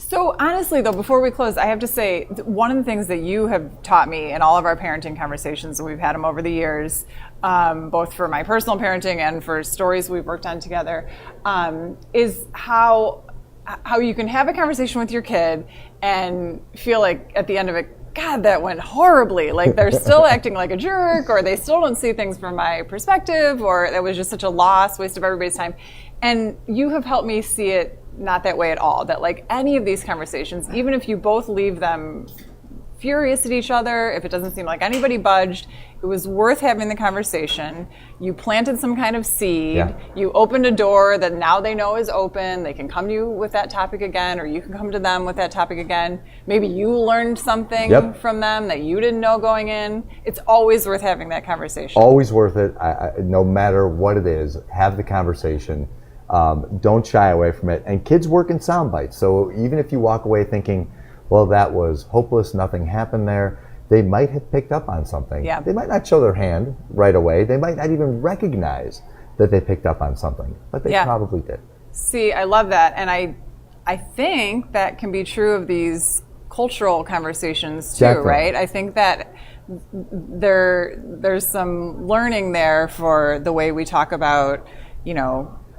So honestly, though, before we close, I have to say, one of the things that you have taught me in all of our parenting conversations, and we've had them over the years, both for my personal parenting and for stories we've worked on together, is how you can have a conversation with your kid and feel like at the end of it, God, that went horribly. Like they're still acting like a jerk, or they still don't see things from my perspective, or that was just such a loss, waste of everybody's time. And you have helped me see it not that way at all. That like any of these conversations, even if you both leave them furious at each other, if it doesn't seem like anybody budged, it was worth having the conversation. You planted some kind of seed. Yeah. You opened a door that now they know is open. They can come to you with that topic again, or you can come to them with that topic again. Maybe you learned something from them that you didn't know going in. It's always worth having that conversation. Always worth it. No matter what it is, have the conversation. Don't shy away from it. And kids work in sound bites. So even if you walk away thinking, well, that was hopeless, nothing happened there, they might have picked up on something. Yeah. They might not show their hand right away. They might not even recognize that they picked up on something, but they probably did. See, I love that. And I think that can be true of these cultural conversations too, Definitely. right? I think that there's some learning there for the way we talk about,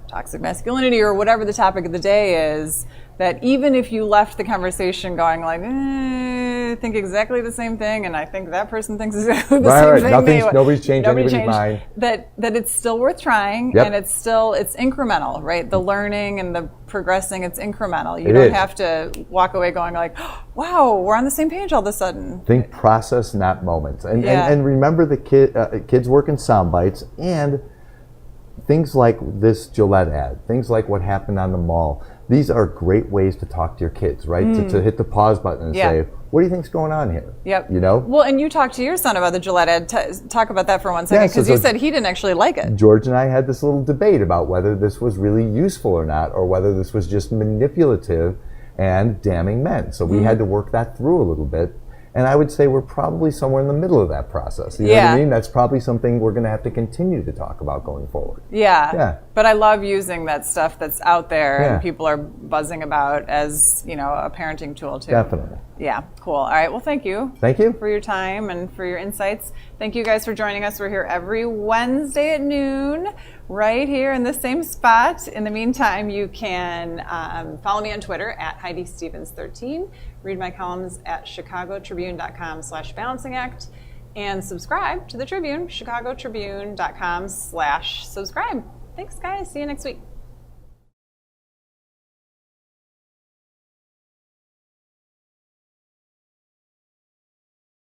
toxic masculinity or whatever the topic of the day is, that even if you left the conversation going like, I think exactly the same thing, and I think that person thinks exactly the same thing. Nobody's changed anybody's mind. That it's still worth trying, and it's incremental, right? The learning and the progressing, it's incremental. You don't have to walk away going like, wow, we're on the same page all of a sudden. Think process, not moments. And remember the kids work in sound bites, and things like this Gillette ad, things like what happened on the mall. These are great ways to talk to your kids, right? To hit the pause button and say, what do you think's going on here? Yep. Well, and you talked to your son about the Gillette ad. Talk about that for 1 second, because you said he didn't actually like it. George and I had this little debate about whether this was really useful or not, or whether this was just manipulative and damning men. So we had to work that through a little bit. And I would say we're probably somewhere in the middle of that process. You know what I mean? That's probably something we're going to have to continue to talk about going forward. Yeah. But I love using that stuff that's out there and people are buzzing about as, a parenting tool too. Definitely. Yeah, cool. All right. Well, thank you. Thank you. For your time and for your insights. Thank you guys for joining us. We're here every Wednesday at noon, right here in the same spot. In the meantime, you can follow me on Twitter at HeidiStevens13. Read my columns at chicagotribune.com/balancingact, and subscribe to the Tribune, chicagotribune.com/subscribe. Thanks, guys. See you next week.